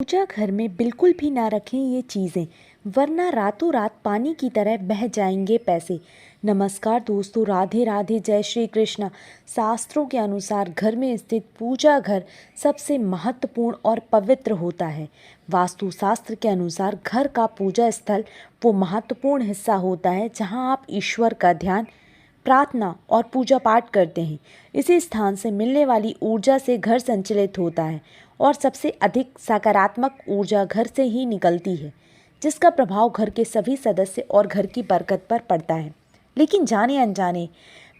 पूजा घर में बिल्कुल भी ना रखें ये चीज़ें, वरना रातों रात पानी की तरह बह जाएंगे पैसे। नमस्कार दोस्तों, राधे राधे, जय श्री कृष्ण। शास्त्रों के अनुसार घर में स्थित पूजा घर सबसे महत्वपूर्ण और पवित्र होता है। वास्तुशास्त्र के अनुसार घर का पूजा स्थल वो महत्वपूर्ण हिस्सा होता है जहां आप ईश्वर का ध्यान, प्रार्थना और पूजा पाठ करते हैं। इसी स्थान से मिलने वाली ऊर्जा से घर संचालित होता है और सबसे अधिक सकारात्मक ऊर्जा घर से ही निकलती है, जिसका प्रभाव घर के सभी सदस्य और घर की बरकत पर पड़ता है। लेकिन जाने अनजाने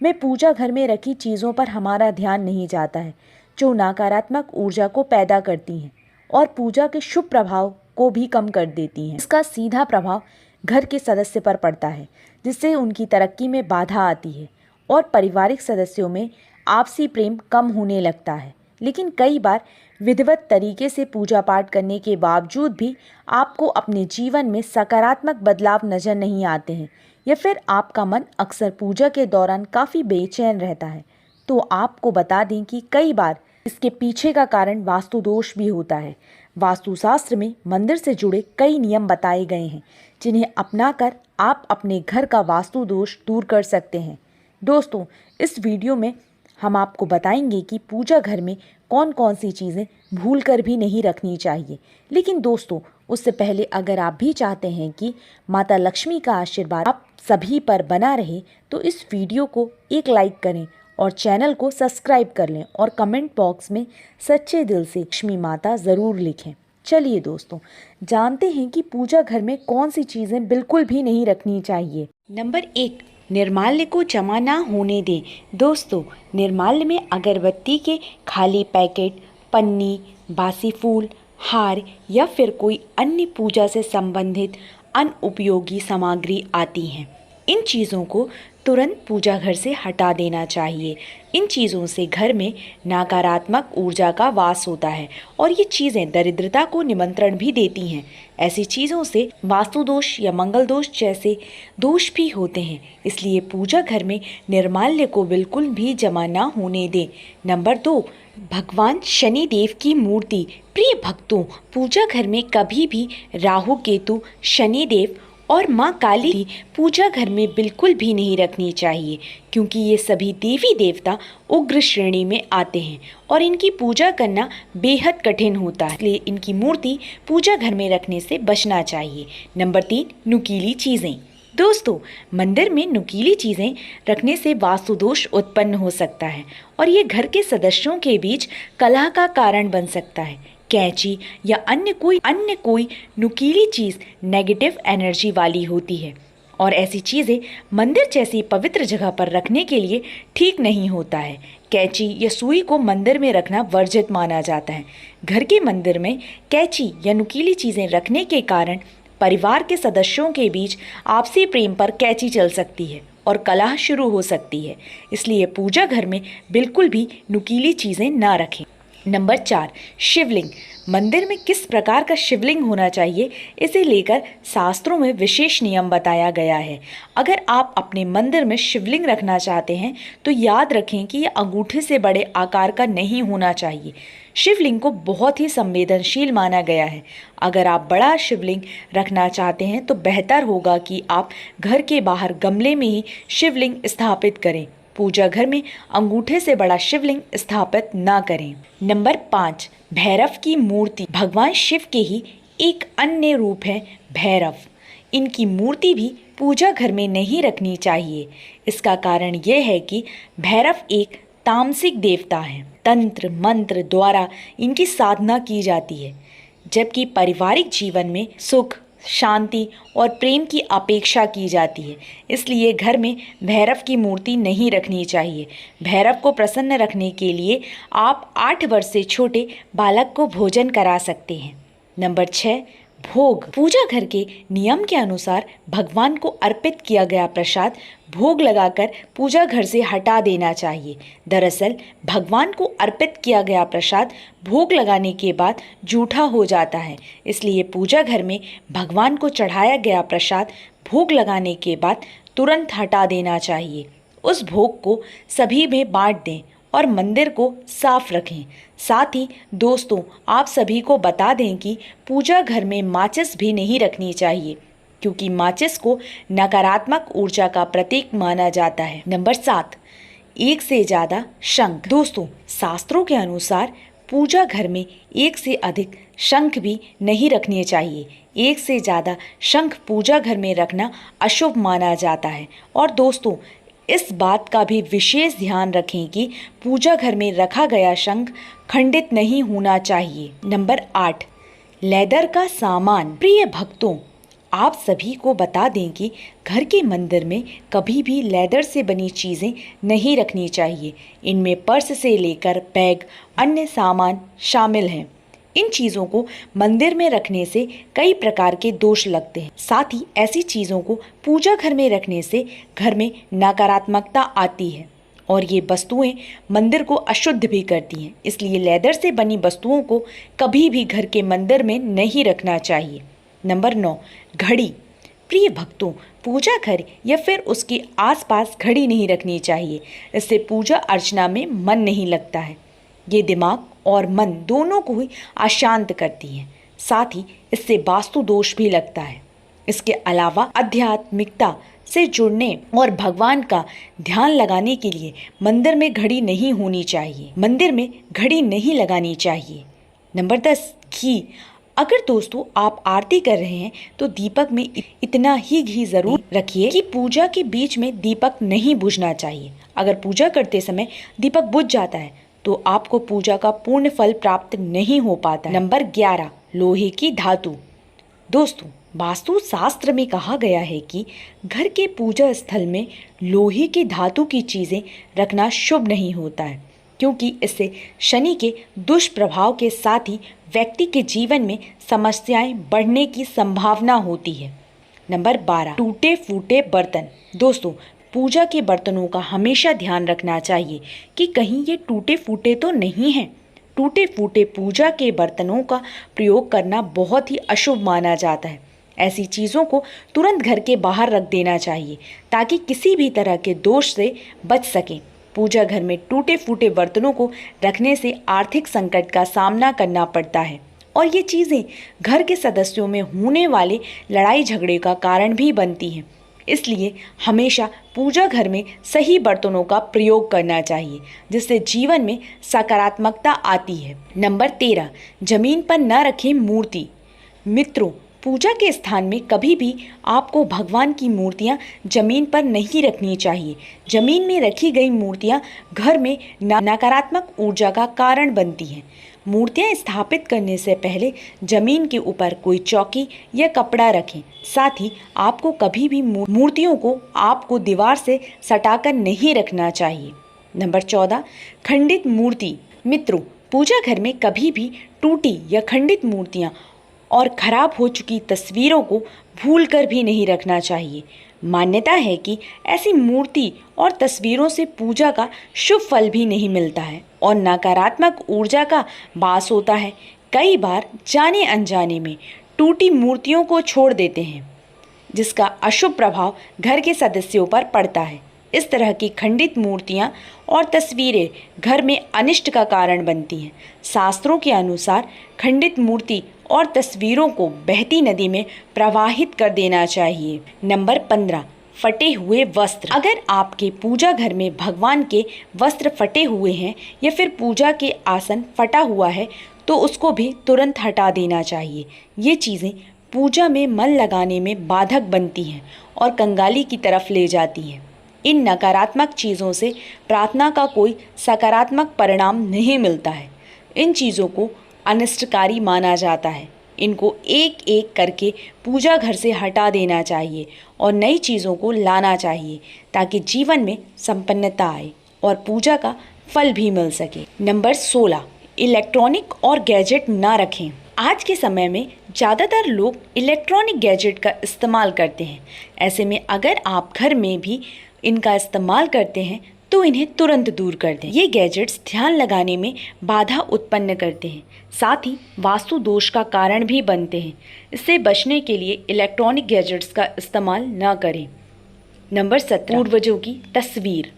में पूजा घर में रखी चीज़ों पर हमारा ध्यान नहीं जाता है, जो नकारात्मक ऊर्जा को पैदा करती हैं और पूजा के शुभ प्रभाव को भी कम कर देती हैं। इसका सीधा प्रभाव घर के सदस्य पर पड़ता है, जिससे उनकी तरक्की में बाधा आती है और पारिवारिक सदस्यों में आपसी प्रेम कम होने लगता है। लेकिन कई बार विधिवत तरीके से पूजा पाठ करने के बावजूद भी आपको अपने जीवन में सकारात्मक बदलाव नजर नहीं आते हैं, या फिर आपका मन अक्सर पूजा के दौरान काफ़ी बेचैन रहता है, तो आपको बता दें कि कई बार इसके पीछे का कारण वास्तु दोष भी होता है। वास्तुशास्त्र में मंदिर से जुड़े कई नियम बताए गए हैं, जिन्हें अपनाकर आप अपने घर का वास्तु दोष दूर कर सकते हैं। दोस्तों, इस वीडियो में हम आपको बताएंगे कि पूजा घर में कौन कौन सी चीज़ें भूल कर भी नहीं रखनी चाहिए। लेकिन दोस्तों, उससे पहले अगर आप भी चाहते हैं कि माता लक्ष्मी का आशीर्वाद आप सभी पर बना रहे, तो इस वीडियो को एक लाइक करें और चैनल को सब्सक्राइब कर लें और कमेंट बॉक्स में सच्चे दिल से लक्ष्मी माता ज़रूर लिखें। चलिए दोस्तों, जानते हैं कि पूजा घर में कौन सी चीज़ें बिल्कुल भी नहीं रखनी चाहिए। नंबर 1, निर्माल्य को जमा ना होने दें। दोस्तों, निर्माल्य में अगरबत्ती के खाली पैकेट, पन्नी, बासी फूल, हार या फिर कोई अन्य पूजा से संबंधित अनुपयोगी सामग्री आती हैं। इन चीज़ों को तुरंत पूजा घर से हटा देना चाहिए। इन चीज़ों से घर में नकारात्मक ऊर्जा का वास होता है और ये चीज़ें दरिद्रता को निमंत्रण भी देती हैं। ऐसी चीज़ों से वास्तु दोष या मंगल दोष जैसे दोष भी होते हैं, इसलिए पूजा घर में निर्माल्य को बिल्कुल भी जमा ना होने दें। नंबर 2, भगवान शनि देव की मूर्ति। प्रिय भक्तों, पूजा घर में कभी भी राहु, केतु, शनि देव और माँ काली की पूजा घर में बिल्कुल भी नहीं रखनी चाहिए, क्योंकि ये सभी देवी देवता उग्र श्रेणी में आते हैं और इनकी पूजा करना बेहद कठिन होता है, इसलिए इनकी मूर्ति पूजा घर में रखने से बचना चाहिए। नंबर 3, नुकीली चीज़ें। दोस्तों, मंदिर में नुकीली चीज़ें रखने से वास्तु दोष उत्पन्न हो सकता है और ये घर के सदस्यों के बीच कलह का कारण बन सकता है। कैंची या अन्य कोई नुकीली चीज़ नेगेटिव एनर्जी वाली होती है और ऐसी चीज़ें मंदिर जैसी पवित्र जगह पर रखने के लिए ठीक नहीं होता है। कैंची या सुई को मंदिर में रखना वर्जित माना जाता है। घर के मंदिर में कैंची या नुकीली चीज़ें रखने के कारण परिवार के सदस्यों के बीच आपसी प्रेम पर कैंची चल सकती है और कलह शुरू हो सकती है, इसलिए पूजा घर में बिल्कुल भी नुकीली चीज़ें ना रखें। नंबर 4, शिवलिंग। मंदिर में किस प्रकार का शिवलिंग होना चाहिए, इसे लेकर शास्त्रों में विशेष नियम बताया गया है। अगर आप अपने मंदिर में शिवलिंग रखना चाहते हैं तो याद रखें कि यह अंगूठे से बड़े आकार का नहीं होना चाहिए। शिवलिंग को बहुत ही संवेदनशील माना गया है। अगर आप बड़ा शिवलिंग रखना चाहते हैं तो बेहतर होगा कि आप घर के बाहर गमले में ही शिवलिंग स्थापित करें। पूजा घर में अंगूठे से बड़ा शिवलिंग स्थापित ना करें। नंबर 5, भैरव की मूर्ति। भगवान शिव के ही एक अन्य रूप है भैरव। इनकी मूर्ति भी पूजा घर में नहीं रखनी चाहिए। इसका कारण यह है कि भैरव एक तामसिक देवता है। तंत्र मंत्र द्वारा इनकी साधना की जाती है, जबकि पारिवारिक जीवन में सुख, शांति और प्रेम की अपेक्षा की जाती है। इसलिए घर में भैरव की मूर्ति नहीं रखनी चाहिए। भैरव को प्रसन्न रखने के लिए आप 8 वर्ष से छोटे बालक को भोजन करा सकते हैं। नंबर 6, भोग। पूजा घर के नियम के अनुसार भगवान को अर्पित किया गया प्रसाद भोग लगाकर पूजा घर से हटा देना चाहिए। दरअसल भगवान को अर्पित किया गया प्रसाद भोग लगाने के बाद जूठा हो जाता है, इसलिए पूजा घर में भगवान को चढ़ाया गया प्रसाद भोग लगाने के बाद तुरंत हटा देना चाहिए। उस भोग को सभी में बांट दें और मंदिर को साफ रखें। साथ ही दोस्तों, आप सभी को बता दें कि पूजा घर में माचिस भी नहीं रखनी चाहिए, क्योंकि माचिस को नकारात्मक ऊर्जा का प्रतीक माना जाता है। नंबर 7, एक से ज़्यादा शंख। दोस्तों, शास्त्रों के अनुसार पूजा घर में एक से अधिक शंख भी नहीं रखने चाहिए। एक से ज़्यादा शंख पूजा घर में रखना अशुभ माना जाता है। और दोस्तों, इस बात का भी विशेष ध्यान रखें कि पूजा घर में रखा गया शंख खंडित नहीं होना चाहिए। नंबर 8, लेदर का सामान। प्रिय भक्तों, आप सभी को बता दें कि घर के मंदिर में कभी भी लेदर से बनी चीज़ें नहीं रखनी चाहिए। इनमें पर्स से लेकर बैग, अन्य सामान शामिल हैं। इन चीज़ों को मंदिर में रखने से कई प्रकार के दोष लगते हैं। साथ ही ऐसी चीज़ों को पूजा घर में रखने से घर में नकारात्मकता आती है और ये वस्तुएं मंदिर को अशुद्ध भी करती हैं। इसलिए लेदर से बनी वस्तुओं को कभी भी घर के मंदिर में नहीं रखना चाहिए। नंबर 9, घड़ी। प्रिय भक्तों, पूजा घर या फिर उसके आसपास घड़ी नहीं रखनी चाहिए। इससे पूजा अर्चना में मन नहीं लगता है। ये दिमाग और मन दोनों को ही अशांत करती है। साथ ही इससे वास्तु दोष भी लगता है। इसके अलावा आध्यात्मिकता से जुड़ने और भगवान का ध्यान लगाने के लिए मंदिर में घड़ी नहीं होनी चाहिए। मंदिर में घड़ी नहीं लगानी चाहिए। नंबर 10, घी। अगर दोस्तों आप आरती कर रहे हैं तो दीपक में इतना ही घी जरूर रखिए कि पूजा के बीच में दीपक नहीं बुझना चाहिए। अगर पूजा करते समय दीपक बुझ जाता है तो आपको पूजा का पूर्ण फल प्राप्त नहीं हो पाता। नंबर 11, लोहे की धातु। दोस्तों, वास्तु शास्त्र में कहा गया है कि घर के पूजा स्थल में लोहे की धातु की चीज़ें रखना शुभ नहीं होता है, क्योंकि इससे शनि के दुष्प्रभाव के साथ ही व्यक्ति के जीवन में समस्याएं बढ़ने की संभावना होती है। नंबर 12, टूटे फूटे बर्तन। दोस्तों, पूजा के बर्तनों का हमेशा ध्यान रखना चाहिए कि कहीं ये टूटे फूटे तो नहीं हैं। टूटे फूटे पूजा के बर्तनों का प्रयोग करना बहुत ही अशुभ माना जाता है। ऐसी चीज़ों को तुरंत घर के बाहर रख देना चाहिए ताकि किसी भी तरह के दोष से बच सकें। पूजा घर में टूटे फूटे बर्तनों को रखने से आर्थिक संकट का सामना करना पड़ता है और ये चीज़ें घर के सदस्यों में होने वाले लड़ाई झगड़े का कारण भी बनती हैं। इसलिए हमेशा पूजा घर में सही बर्तनों का प्रयोग करना चाहिए, जिससे जीवन में सकारात्मकता आती है। नंबर 13, जमीन पर न रखें मूर्ति। मित्रों, पूजा के स्थान में कभी भी आपको भगवान की मूर्तियां जमीन पर नहीं रखनी चाहिए। जमीन में रखी गई मूर्तियां घर में नकारात्मक ऊर्जा का कारण बनती हैं। मूर्तियां स्थापित करने से पहले जमीन के ऊपर कोई चौकी या कपड़ा रखें। साथ ही आपको कभी भी मूर्तियों को आपको दीवार से सटाकर नहीं रखना चाहिए। नंबर 14, खंडित मूर्ति। मित्रों, पूजा घर में कभी भी टूटी या खंडित मूर्तियां और खराब हो चुकी तस्वीरों को भूलकर भी नहीं रखना चाहिए। मान्यता है कि ऐसी मूर्ति और तस्वीरों से पूजा का शुभ फल भी नहीं मिलता है और नकारात्मक ऊर्जा का वास होता है। कई बार जाने अनजाने में टूटी मूर्तियों को छोड़ देते हैं, जिसका अशुभ प्रभाव घर के सदस्यों पर पड़ता है। इस तरह की खंडित मूर्तियां और तस्वीरें घर में अनिष्ट का कारण बनती हैं। शास्त्रों के अनुसार खंडित मूर्ति और तस्वीरों को बहती नदी में प्रवाहित कर देना चाहिए। नंबर 15, फटे हुए वस्त्र। अगर आपके पूजा घर में भगवान के वस्त्र फटे हुए हैं या फिर पूजा के आसन फटा हुआ है तो उसको भी तुरंत हटा देना चाहिए। ये चीज़ें पूजा में मन लगाने में बाधक बनती हैं और कंगाली की तरफ ले जाती हैं। इन नकारात्मक चीज़ों से प्रार्थना का कोई सकारात्मक परिणाम नहीं मिलता है। इन चीज़ों को अनिष्टकारी माना जाता है। इनको एक एक करके पूजा घर से हटा देना चाहिए और नई चीज़ों को लाना चाहिए ताकि जीवन में संपन्नता आए और पूजा का फल भी मिल सके। नंबर 16, इलेक्ट्रॉनिक और गैजेट ना रखें। आज के समय में ज़्यादातर लोग इलेक्ट्रॉनिक गैजेट का इस्तेमाल करते हैं। ऐसे में अगर आप घर में भी इनका इस्तेमाल करते हैं तो इन्हें तुरंत दूर कर दें। ये गैजेट्स ध्यान लगाने में बाधा उत्पन्न करते हैं, साथ ही वास्तु दोष का कारण भी बनते हैं। इससे बचने के लिए इलेक्ट्रॉनिक गैजेट्स का इस्तेमाल न करें। नंबर 17, पूर्वजों की तस्वीर।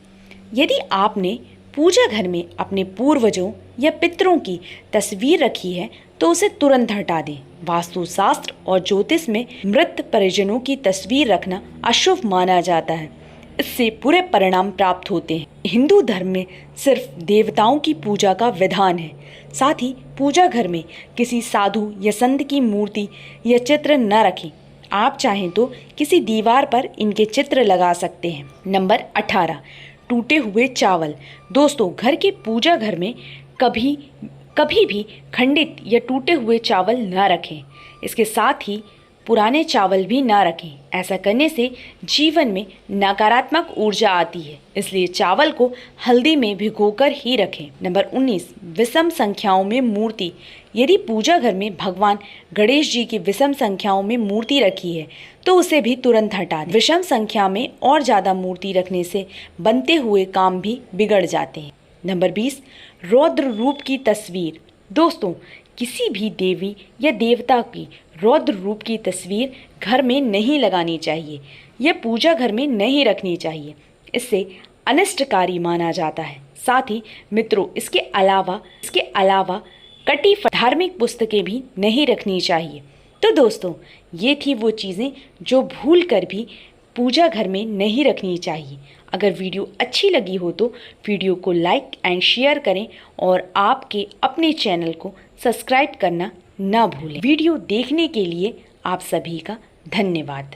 यदि आपने पूजा घर में अपने पूर्वजों या पितरों की तस्वीर रखी है तो उसे तुरंत हटा दें। वास्तुशास्त्र और ज्योतिष में मृत परिजनों की तस्वीर रखना अशुभ माना जाता है, इससे बुरे परिणाम प्राप्त होते हैं। हिंदू धर्म में सिर्फ देवताओं की पूजा का विधान है। साथ ही पूजा घर में किसी साधु या संत की मूर्ति या चित्र न रखें। आप चाहें तो किसी दीवार पर इनके चित्र लगा सकते हैं। नंबर 18, टूटे हुए चावल। दोस्तों, घर के पूजा घर में कभी भी खंडित या टूटे हुए चावल न रखें। इसके साथ ही पुराने चावल भी ना रखें। ऐसा करने से जीवन में नकारात्मक ऊर्जा आती है, इसलिए चावल को हल्दी में भिगोकर ही रखें। नंबर 19, विषम संख्याओं में मूर्ति। यदि पूजा घर में भगवान गणेश जी की विषम संख्याओं में मूर्ति रखी है तो उसे भी तुरंत हटा दें। विषम संख्या में और ज़्यादा मूर्ति रखने से बनते हुए काम भी बिगड़ जाते हैं। नंबर 20, रौद्र रूप की तस्वीर। दोस्तों, किसी भी देवी या देवता की रौद्र रूप की तस्वीर घर में नहीं लगानी चाहिए। यह पूजा घर में नहीं रखनी चाहिए, इससे अनिष्टकारी माना जाता है। साथ ही मित्रों, इसके अलावा कटी धार्मिक पुस्तकें भी नहीं रखनी चाहिए। तो दोस्तों, ये थी वो चीज़ें जो भूल कर भी पूजा घर में नहीं रखनी चाहिए। अगर वीडियो अच्छी लगी हो तो वीडियो को लाइक एंड शेयर करें और आपके अपने चैनल को सब्सक्राइब करना ना भूलें। वीडियो देखने के लिए आप सभी का धन्यवाद।